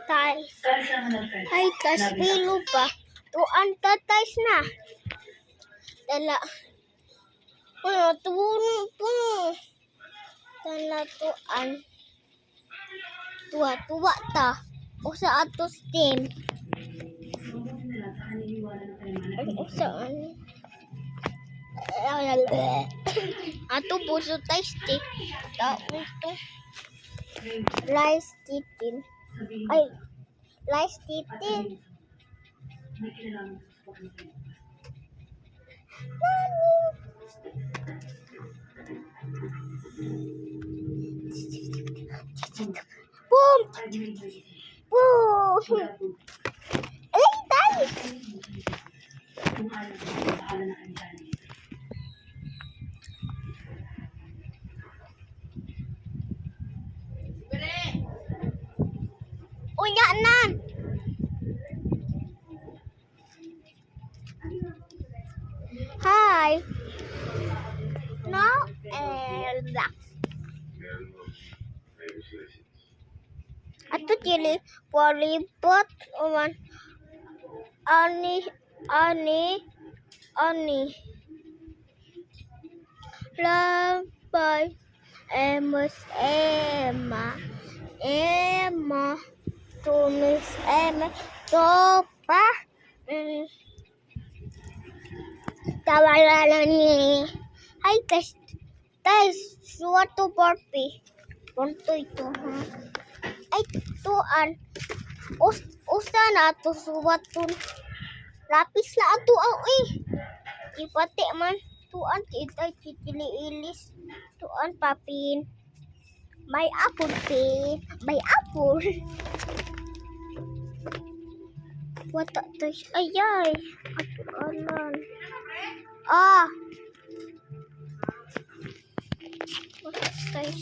Tay. Ay, tas pilo pa. Tuan tatay na. Dala. Puno, puno. Dala tuan. Tuwa ta. Usa atos din. Usaan. Ato puso tayo stick. Taon to. Rice titin. Ay. Rice titin. Boom! Boom! Ay, tayo! Uya na! Hi! No, relax. Ato tili polipot uman ani labay Emma tumis sopa tawala ni ay guys suatu porpi ponto ito ha ay tuan usa na to suwatun lapis na ato ipati man tuan kita ilis tuan papin may apple wata tayo ayay atuanan wata tayo